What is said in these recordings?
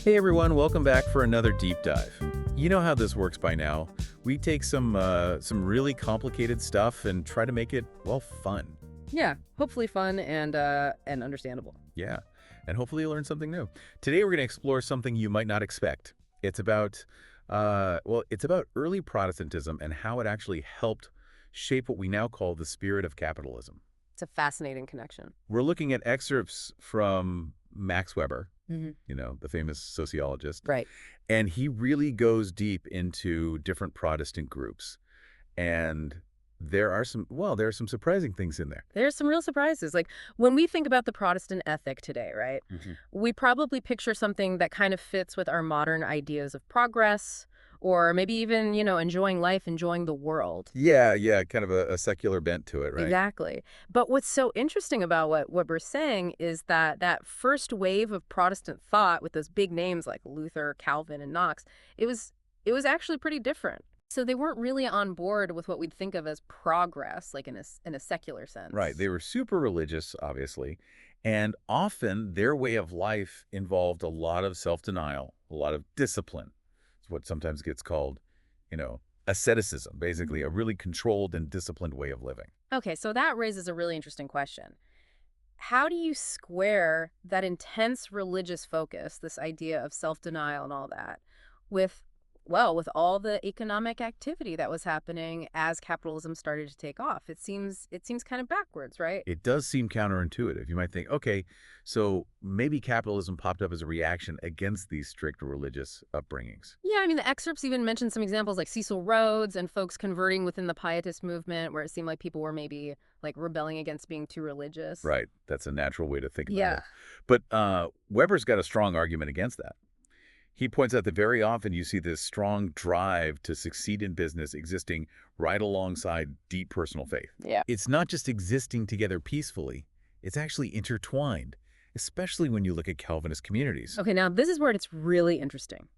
Hey everyone, welcome back for another deep dive. You know how this works by now. We take some really complicated stuff and try to make it, well, fun. Yeah, hopefully fun and understandable. Yeah, and hopefully you'll learn something new. Today we're going to explore something you might not expect. It's about, it's about early Protestantism and how it actually helped shape what we now call the spirit of capitalism. It's a fascinating connection. We're looking at excerpts from Max Weber, Hmm. the famous sociologist. Right. And he really goes deep into different Protestant groups. And there are some surprising things in there. There's some real surprises. Like when we think about the Protestant ethic today, right? Mhm. We probably picture something that kind of fits with our modern ideas of progress or maybe even, enjoying life, enjoying the world. Yeah, kind of a secular bent to it, right? Exactly. But what's so interesting about what Weber's saying is that that first wave of Protestant thought with those big names like Luther, Calvin, and Knox, it was it was actually pretty different. So they weren't really on board with what we'd think of as progress, like in a secular Right. sense. They were super religious, obviously, and often their way of life involved a lot of self-denial, a lot of discipline. It's what sometimes gets called, you know, asceticism, basically a really controlled and disciplined way of living. Okay, so that raises a really interesting question. How do you square that intense religious focus, this idea of self-denial and all that, with, well, with all the economic activity that was happening as capitalism started to take off? It seems kind of backwards, right? It does seem counterintuitive. You might think, okay, so maybe capitalism popped up as a reaction against these strict religious upbringings. Yeah, I mean, the excerpts even mention some examples like Cecil Rhodes and folks converting within the Pietist movement, where it seemed like people were maybe like rebelling against being too religious. Right. That's a natural way to think about it. Yeah. But Weber's got a strong argument against that. He points out that very often you see this strong drive to succeed in business existing right alongside deep personal faith. Yeah. It's not just existing together peacefully, it's actually intertwined, especially when you look at Calvinist communities. Okay, now this is where it's really interesting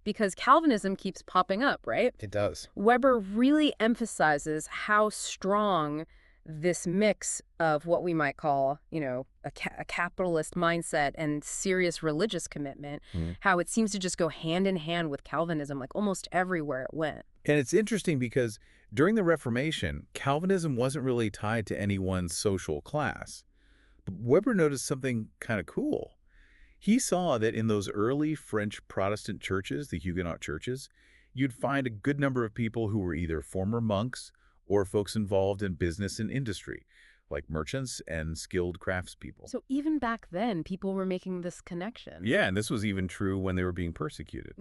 because Calvinism keeps popping up, right? It does. Weber really emphasizes how strong this mix of what we might call, a capitalist mindset and serious religious commitment, Mhm. how it seems to just go hand in hand with Calvinism, like almost everywhere it went. And it's interesting because during the Reformation, Calvinism wasn't really tied to any one social class. But Weber noticed something kind of cool. He saw that in those early French Protestant churches, the Huguenot churches, you'd find a good number of people who were either former monks or folks involved in business and industry, like merchants and skilled craftspeople. So even back then, people were making this connection. Yeah, and this was even true when they were being persecuted.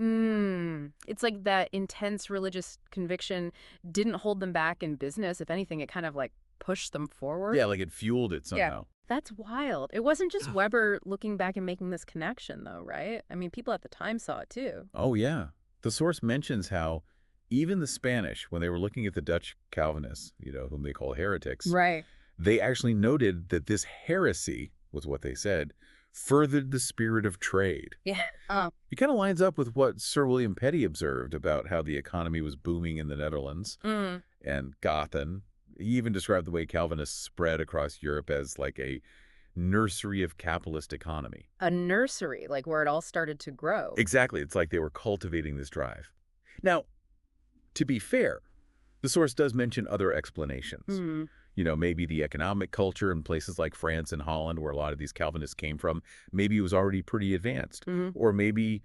It's like that intense religious conviction didn't hold them back in business. If anything, it kind of like pushed them forward. Yeah, like it fueled it Yeah. somehow. That's wild. It wasn't just Weber looking back and making this connection, though, right? I mean, people at the time saw it too. Oh, yeah. The source mentions how even the Spanish, when they were looking at the Dutch Calvinists, whom they call heretics, Right. they actually noted that this heresy, was what they said, furthered the spirit of trade. Yeah. It kind of lines up with what Sir William Petty observed about how the economy was booming in the Netherlands Mm. and Gotham. He even described the way Calvinists spread across Europe as like a nursery of capitalist economy. A nursery, like where it all started to grow. Exactly. It's like they were cultivating this drive. Now, to be fair, the source does mention other explanations. Mm. Maybe the economic culture in places like France and Holland, where a lot of these Calvinists came from, maybe it was already pretty advanced. Hmm. Or maybe,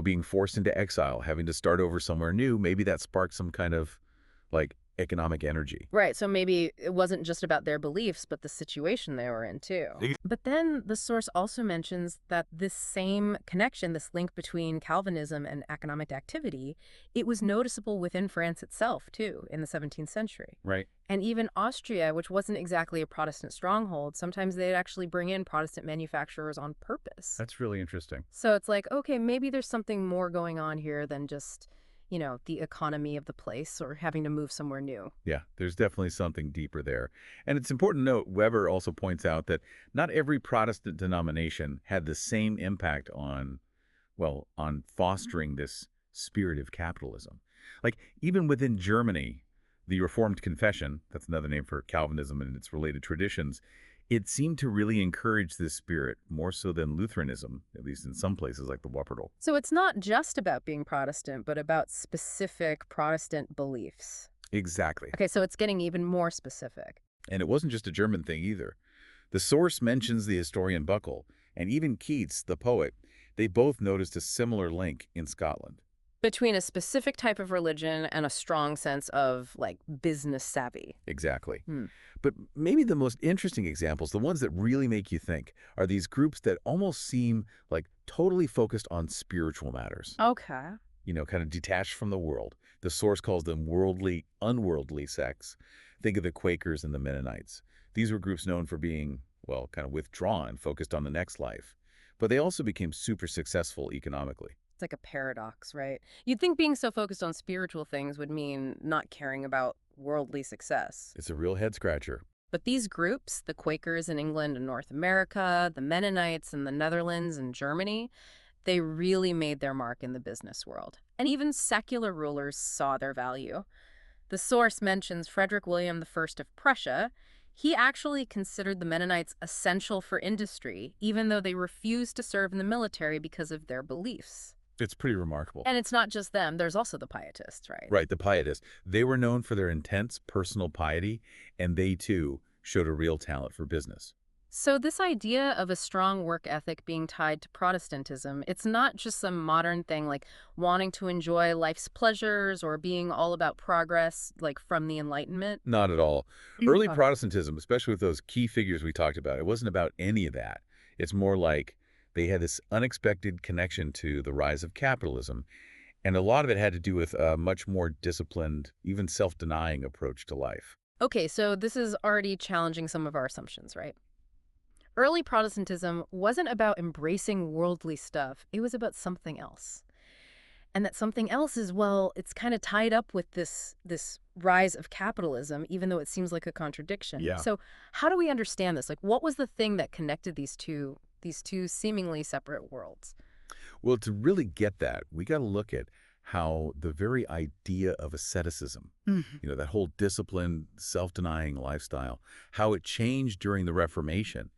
being forced into exile, having to start over somewhere new, maybe that sparked some kind of, like, economic energy. Right, so maybe it wasn't just about their beliefs, but the situation they were in too. But then the source also mentions that this same connection, this link between Calvinism and economic activity, it was noticeable within France itself too in the 17th century. Right. And even Austria, which wasn't exactly a Protestant stronghold, sometimes they'd actually bring in Protestant manufacturers on purpose. That's really interesting. So it's like, okay, maybe there's something more going on here than just, the economy of the place or having to move somewhere new. Yeah, there's definitely something deeper there. And it's important to note, Weber also points out that not every Protestant denomination had the same impact on, well, on fostering this spirit of capitalism. Like, even within Germany, the Reformed Confession, that's another name for Calvinism and its related traditions, It seemed to really encourage this spirit more so than Lutheranism, at least in some places like the Wuppertal. So it's not just about being Protestant, but about specific Protestant beliefs. Exactly. Okay, so it's getting even more specific. And it wasn't just a German thing either. The source mentions the historian Buckle, and even Keats, the poet. They both noticed a similar link in Scotland. Between a specific type of religion and a strong sense of, like, business savvy. Exactly. Hmm. But maybe the most interesting examples, the ones that really make you think, are these groups that almost seem like totally focused on spiritual matters. Okay. Kind of detached from the world. The source calls them worldly, unworldly sects. Think of the Quakers and the Mennonites. These were groups known for being, well, kind of withdrawn, focused on the next life. But they also became super successful economically. It's like a paradox, right? You'd think being so focused on spiritual things would mean not caring about worldly success. It's a real head-scratcher. But these groups, the Quakers in England and North America, the Mennonites in the Netherlands and Germany, they really made their mark in the business world. And even secular rulers saw their value. The source mentions Frederick William I of Prussia. He actually considered the Mennonites essential for industry, even though they refused to serve in the military because of their beliefs. It's pretty remarkable. And it's not just them. There's also the Pietists, right? Right, the Pietists. They were known for their intense personal piety, and they, too, showed a real talent for business. So this idea of a strong work ethic being tied to Protestantism, it's not just some modern thing like wanting to enjoy life's pleasures or being all about progress, like from the Enlightenment. Not at all. Early Uh, Protestantism, especially with those key figures we talked about, it wasn't about any of that. It's more like they had this unexpected connection to the rise of capitalism, and a lot of it had to do with a much more disciplined, even self-denying approach to life. Okay, so this is already challenging some of our assumptions, right? Early Protestantism wasn't about embracing worldly stuff. It was about something else. And that something else is, well, it's kind of tied up with this rise of capitalism, even though it seems like a contradiction. Yeah. So how do we understand this? Like, what was the thing that connected these two seemingly separate worlds? Well, to really get that, we got to look at how the very idea of asceticism, Mhm. that whole disciplined, self-denying lifestyle, how it changed during the Reformation.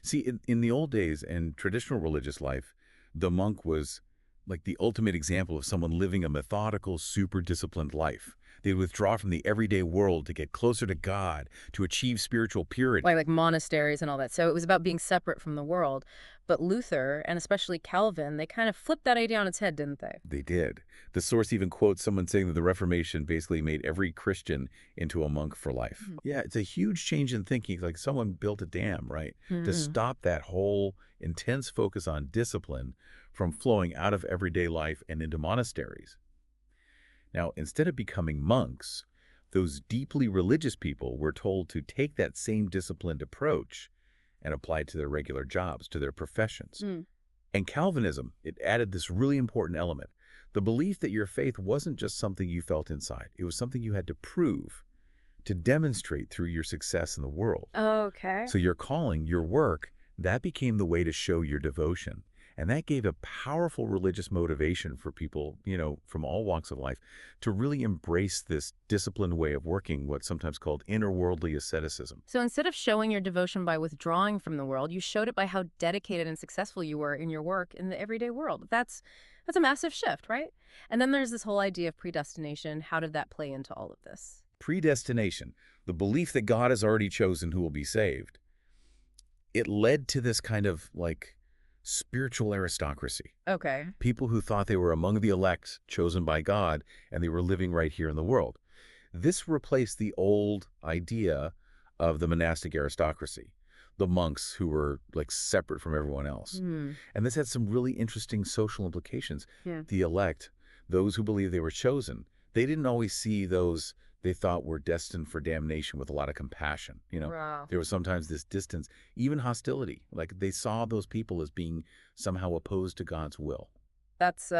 See, in the old days and traditional religious life, the monk was like the ultimate example of someone living a methodical, super disciplined life. They'd withdraw from the everyday world to get closer to God, to achieve spiritual purity. Like monasteries and all that. So it was about being separate from the world. But Luther, and especially Calvin, they kind of flipped that idea on its head, didn't they? They did. The source even quotes someone saying that the Reformation basically made every Christian into a monk for life. Mhm. Yeah, it's a huge change in thinking. Like someone built a dam, right? To Mm-mm. stop that whole intense focus on discipline from flowing out of everyday life and into monasteries. Now, instead of becoming monks, those deeply religious people were told to take that same disciplined approach and apply it to their regular jobs, to their professions. Mm. And Calvinism, it added this really important element, the belief that your faith wasn't just something you felt inside. It was something you had to prove, to demonstrate through your success in the world. Okay. So your calling, your work, that became the way to show your devotion. And that gave a powerful religious motivation for people, from all walks of life to really embrace this disciplined way of working, what's sometimes called interworldly asceticism. So instead of showing your devotion by withdrawing from the world, you showed it by how dedicated and successful you were in your work in the everyday world. That's a massive shift, right? And then there's this whole idea of predestination. How did that play into all of this? Predestination, the belief that God has already chosen who will be saved, it led to this kind of like spiritual aristocracy. Okay. People who thought they were among the elect chosen by God and they were living right here in the world. This replaced the old idea of the monastic aristocracy, the monks who were like separate from everyone else. Hmm. And this had some really interesting social implications. Yeah. The elect, those who believed they were chosen, they didn't always see those they thought were destined for damnation with a lot of compassion. Wow. There was sometimes this distance, even hostility. Like they saw those people as being somehow opposed to God's will. That's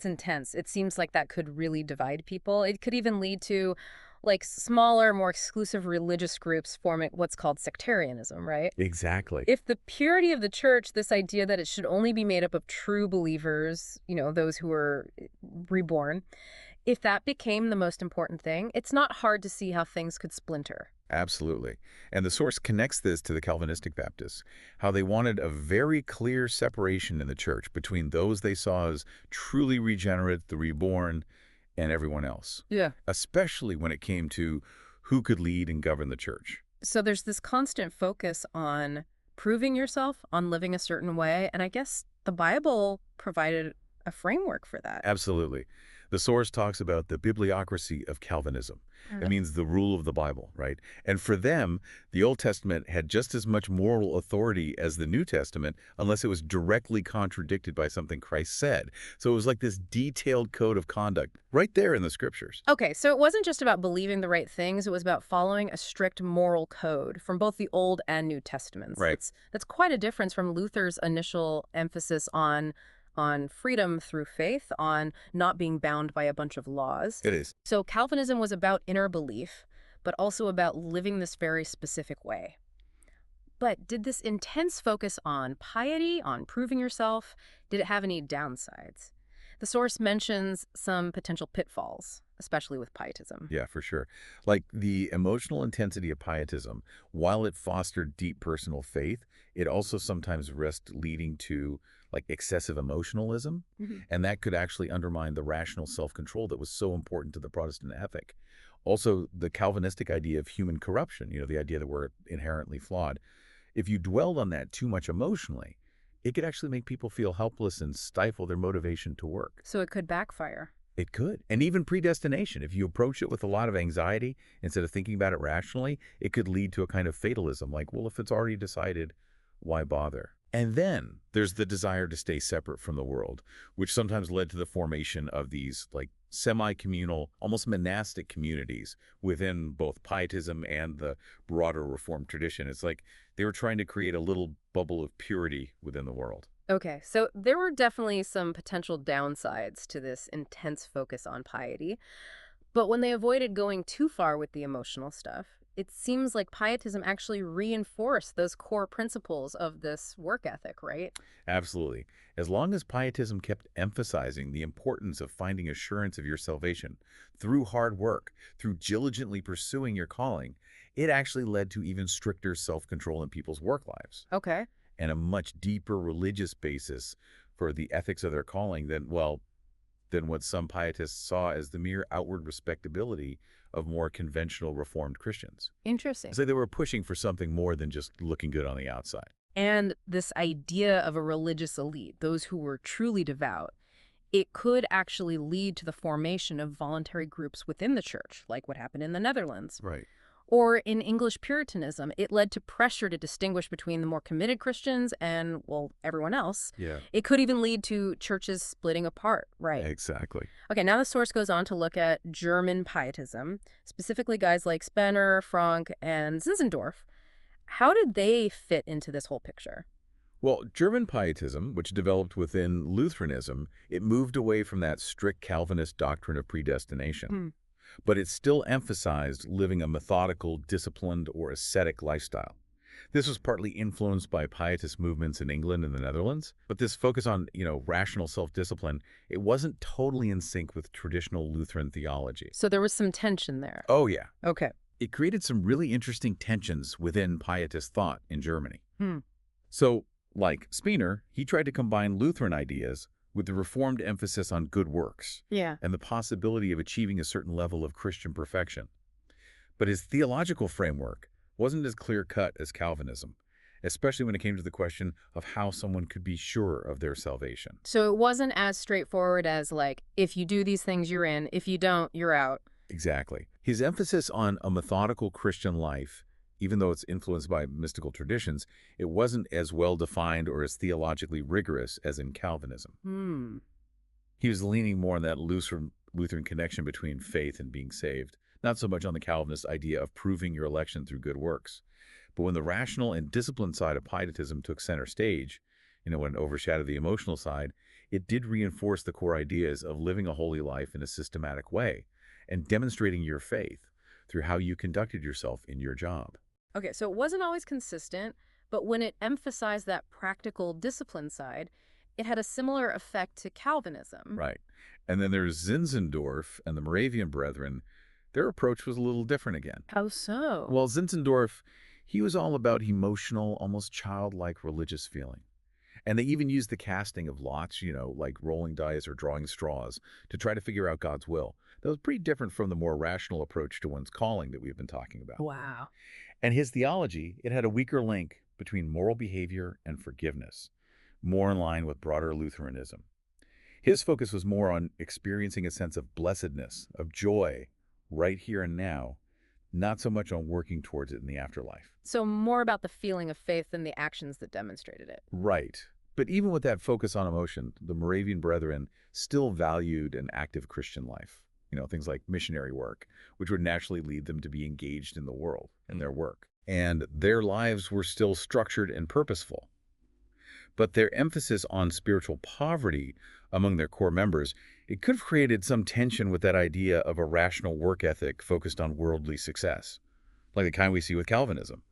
intense. It seems like that could really divide people. It could even lead to like smaller, more exclusive religious groups forming what's called sectarianism, right? Exactly. If the purity of the church, this idea that it should only be made up of true believers, those who were reborn, if that became the most important thing, it's not hard to see how things could splinter. Absolutely. And the source connects this to the Calvinistic Baptists, how they wanted a very clear separation in the church between those they saw as truly regenerate, the reborn, and everyone else, Yeah. especially when it came to who could lead and govern the church. So there's this constant focus on proving yourself, on living a certain way, and I guess the Bible provided a framework for that. Absolutely. The source talks about the bibliocracy of Calvinism. It means the rule of the Bible, right? And for them, the Old Testament had just as much moral authority as the New Testament, unless it was directly contradicted by something Christ said. So it was like this detailed code of conduct right there in the scriptures. Okay, so it wasn't just about believing the right things, it was about following a strict moral code from both the Old and New Testaments. Right. That's quite a difference from Luther's initial emphasis on freedom through faith, on not being bound by a bunch of laws. It is. So Calvinism was about inner belief, but also about living this very specific way. But did this intense focus on piety, on proving yourself, did it have any downsides? The source mentions some potential pitfalls, especially with pietism. Yeah, for sure. Like the emotional intensity of pietism, while it fostered deep personal faith, it also sometimes risked leading to like excessive emotionalism, Mhm. and that could actually undermine the rational self-control that was so important to the Protestant ethic. Also, the Calvinistic idea of human corruption, the idea that we're inherently flawed. If you dwelled on that too much emotionally, it could actually make people feel helpless and stifle their motivation to work. So it could backfire. It could. And even predestination, if you approach it with a lot of anxiety instead of thinking about it rationally, it could lead to a kind of fatalism like, well, if it's already decided, why bother? And then there's the desire to stay separate from the world, which sometimes led to the formation of these like semi-communal, almost monastic communities within both pietism and the broader Reformed tradition. It's like they were trying to create a little bubble of purity within the world. Okay, so there were definitely some potential downsides to this intense focus on piety. But when they avoided going too far with the emotional stuff, it seems like pietism actually reinforced those core principles of this work ethic, right? Absolutely. As long as pietism kept emphasizing the importance of finding assurance of your salvation through hard work, through diligently pursuing your calling, it actually led to even stricter self-control in people's work lives Okay. and a much deeper religious basis for the ethics of their calling than, well, than what some pietists saw as the mere outward respectability of more conventional Reformed Christians. Interesting. It's like they were pushing for something more than just looking good on the outside. And this idea of a religious elite, those who were truly devout, it could actually lead to the formation of voluntary groups within the church, like what happened in the Netherlands. Right. Or in English Puritanism, it led to pressure to distinguish between the more committed Christians and, well, everyone else. Yeah. It could even lead to churches splitting apart. Right. Exactly. Okay, now the source goes on to look at German pietism, specifically guys like Spener, Frank, and Zinzendorf. How did they fit into this whole picture? Well, German pietism, which developed within Lutheranism, it moved away from that strict Calvinist doctrine of predestination. Hmm. But it still emphasized living a methodical, disciplined, or ascetic lifestyle. This was partly influenced by pietist movements in England and the Netherlands, but this focus on, rational self-discipline, it wasn't totally in sync with traditional Lutheran theology. So there was some tension there. Oh, yeah. Okay. It created some really interesting tensions within pietist thought in Germany. Hmm. So, like Spener, he tried to combine Lutheran ideas with the Reformed emphasis on good works Yeah. and the possibility of achieving a certain level of Christian perfection. But his theological framework wasn't as clear-cut as Calvinism, especially when it came to the question of how someone could be sure of their salvation. So it wasn't as straightforward as, like, if you do these things, you're in. If you don't, you're out. Exactly. His emphasis on a methodical Christian life, even though it's influenced by mystical traditions, it wasn't as well-defined or as theologically rigorous as in Calvinism. Hmm. He was leaning more on that Lutheran connection between faith and being saved, not so much on the Calvinist idea of proving your election through good works. But when the rational and disciplined side of pietism took center stage, when it overshadowed the emotional side, it did reinforce the core ideas of living a holy life in a systematic way and demonstrating your faith through how you conducted yourself in your job. Okay, so it wasn't always consistent, but when it emphasized that practical discipline side, it had a similar effect to Calvinism. Right. And then there's Zinzendorf and the Moravian Brethren. Their approach was a little different again. How so? Well, Zinzendorf, he was all about emotional, almost childlike religious feeling. And they even used the casting of lots, like rolling dice or drawing straws, to try to figure out God's will. That was pretty different from the more rational approach to one's calling that we've been talking about. Wow. And his theology, it had a weaker link between moral behavior and forgiveness, more in line with broader Lutheranism. His focus was more on experiencing a sense of blessedness, of joy, right here and now, not so much on working towards it in the afterlife. So more about the feeling of faith than the actions that demonstrated it. Right. But even with that focus on emotion, the Moravian Brethren still valued an active Christian life. Things like missionary work, which would naturally lead them to be engaged in the world and their work. And their lives were still structured and purposeful. But their emphasis on spiritual poverty among their core members, it could have created some tension with that idea of a rational work ethic focused on worldly success, like the kind we see with Calvinism.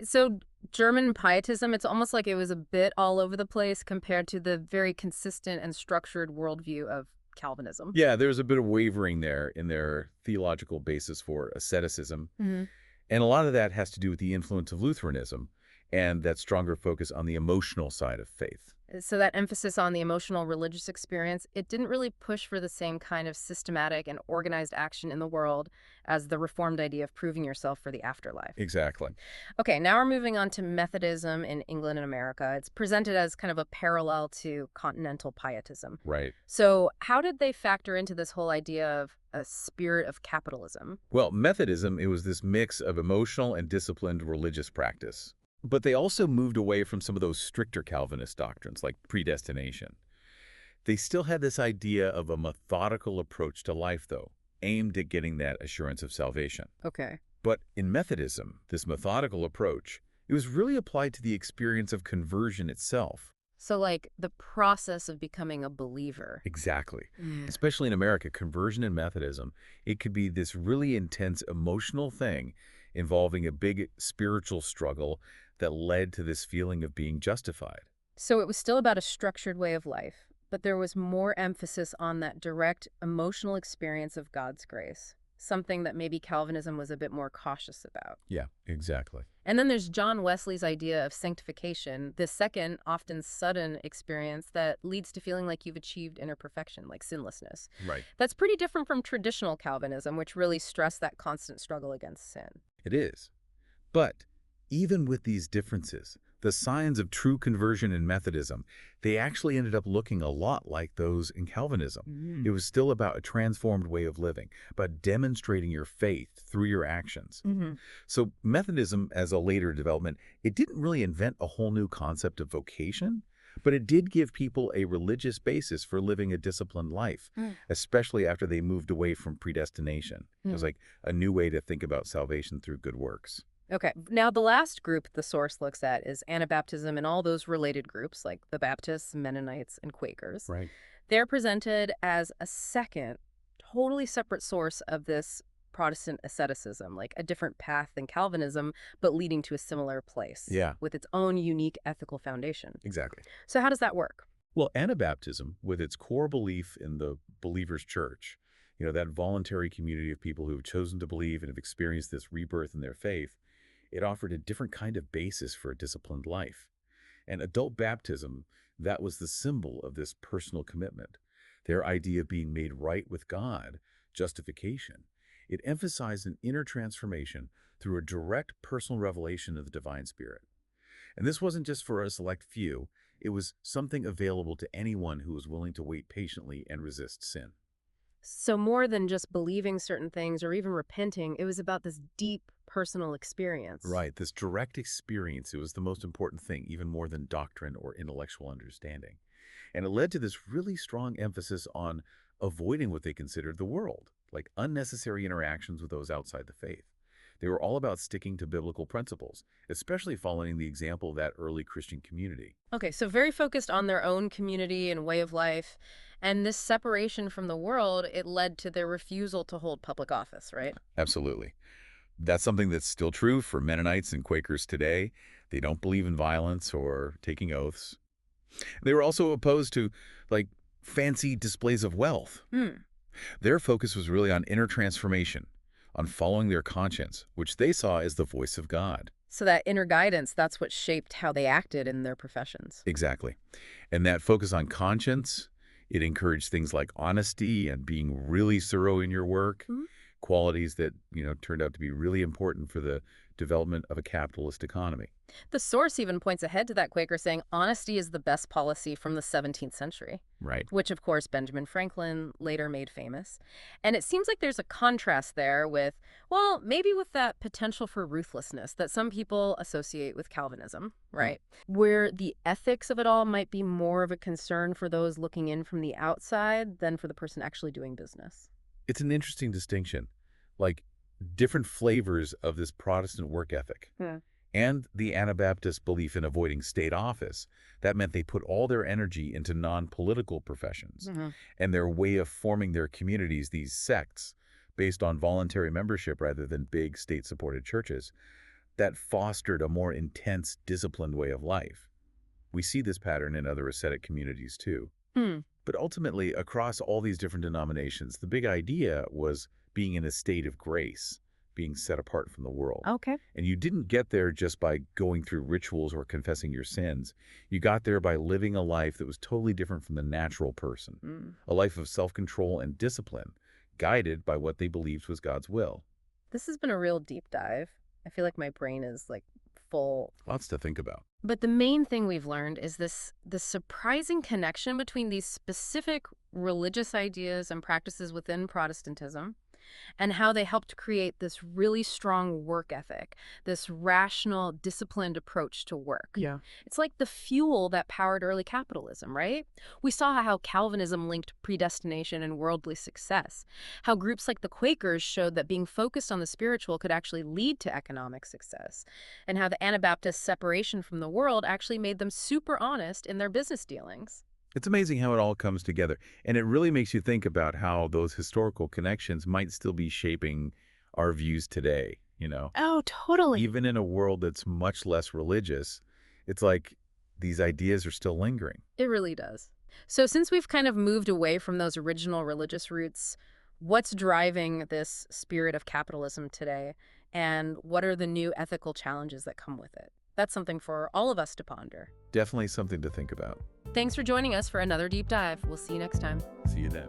So German pietism, it's almost like it was a bit all over the place compared to the very consistent and structured worldview of Calvinism. Yeah, there's a bit of wavering there in their theological basis for asceticism. And a lot of that has to do with the influence of Lutheranism and that stronger focus on the emotional side of faith. So that emphasis on the emotional religious experience, it didn't really push for the same kind of systematic and organized action in the world as the Reformed idea of proving yourself for the afterlife. Exactly. Okay, now we're moving on to Methodism in England and America. It's presented as kind of a parallel to continental pietism. Right. So how did they factor into this whole idea of a spirit of capitalism? Well, Methodism, it was this mix of emotional and disciplined religious practice. But they also moved away from some of those stricter Calvinist doctrines like predestination. They still had this idea of a methodical approach to life, though, aimed at getting that assurance of salvation. Okay. But in Methodism, this methodical approach, it was really applied to the experience of conversion itself. So like the process of becoming a believer. Exactly. Especially in America, conversion in Methodism, it could be this really intense emotional thing involving a big spiritual struggle that led to this feeling of being justified. So it was still about a structured way of life, but there was more emphasis on that direct emotional experience of God's grace, something that maybe Calvinism was a bit more cautious about. Yeah, exactly. And then there's John Wesley's idea of sanctification, this second, often sudden experience that leads to feeling like you've achieved inner perfection, like sinlessness. Right. That's pretty different from traditional Calvinism, which really stressed that constant struggle against sin. It is. But even with these differences, the signs of true conversion in Methodism, they actually ended up looking a lot like those in Calvinism. It was still about a transformed way of living, about demonstrating your faith through your actions. So Methodism, as a later development, it didn't really invent a whole new concept of vocation, but it did give people a religious basis for living a disciplined life, especially after they moved away from predestination. It was like a new way to think about salvation through good works. Okay, now the last group the source looks at is Anabaptism and all those related groups like the Baptists, Mennonites, and Quakers. Right. They're presented as a second, totally separate source of this Protestant asceticism, like a different path than Calvinism, but leading to a similar place. Yeah. With its own unique ethical foundation. Exactly. So how does that work? Well, Anabaptism, with its core belief in the believer's church, that voluntary community of people who have chosen to believe and have experienced this rebirth in their faith, it offered a different kind of basis for a disciplined life. And adult baptism, that was the symbol of this personal commitment. Their idea of being made right with God, justification, it emphasized an inner transformation through a direct personal revelation of the divine spirit. And this wasn't just for a select few, it was something available to anyone who was willing to wait patiently and resist sin. So more than just believing certain things or even repenting, it was about this deep personal experience. Right, this direct experience, it was the most important thing, even more than doctrine or intellectual understanding. And it led to this really strong emphasis on avoiding what they considered the world, like unnecessary interactions with those outside the faith. They were all about sticking to biblical principles, especially following the example of that early Christian community. Okay, so very focused on their own community and way of life. And this separation from the world, it led to their refusal to hold public office, right? Absolutely. That's something that's still true for Mennonites and Quakers today. They don't believe in violence or taking oaths. They were also opposed to, fancy displays of wealth. Their focus was really on inner transformation, on following their conscience, which they saw as the voice of God. So that inner guidance, that's what shaped how they acted in their professions. Exactly. And that focus on conscience, it encouraged things like honesty and being really thorough in your work, Mhm. qualities that, turned out to be really important for the development of a capitalist economy. The source even points ahead to that Quaker saying, honesty is the best policy from the 17th century, Right. which, of course, Benjamin Franklin later made famous. And it seems like there's a contrast there with, well, maybe with that potential for ruthlessness that some people associate with Calvinism, right? Where the ethics of it all might be more of a concern for those looking in from the outside than for the person actually doing business. It's an interesting distinction, like different flavors of this Protestant work ethic. Hmm. And the Anabaptist belief in avoiding state office. That meant they put all their energy into non-political professions. Hmm. And their way of forming their communities, these sects, based on voluntary membership rather than big state-supported churches, that fostered a more intense, disciplined way of life. We see this pattern in other ascetic communities too. Hmm. But ultimately, across all these different denominations, the big idea was being in a state of grace, being set apart from the world. Okay. And you didn't get there just by going through rituals or confessing your sins. You got there by living a life that was totally different from the natural person, Mm. a life of self-control and discipline, guided by what they believed was God's will. This has been a real deep dive. I feel like my brain is like full. Lots to think about. But the main thing we've learned is the surprising connection between these specific religious ideas and practices within Protestantism and how they helped create this really strong work ethic, this rational, disciplined approach to work. Yeah. It's like the fuel that powered early capitalism, right? We saw how Calvinism linked predestination and worldly success, how groups like the Quakers showed that being focused on the spiritual could actually lead to economic success, and how the Anabaptist separation from the world actually made them super honest in their business dealings. It's amazing how it all comes together. And it really makes you think about how those historical connections might still be shaping our views today. Oh, totally. Even in a world that's much less religious, it's like these ideas are still lingering. It really does. So since we've kind of moved away from those original religious roots, what's driving this spirit of capitalism today? And what are the new ethical challenges that come with it? That's something for all of us to ponder. Definitely something to think about. Thanks for joining us for another deep dive. We'll see you next time. See you then.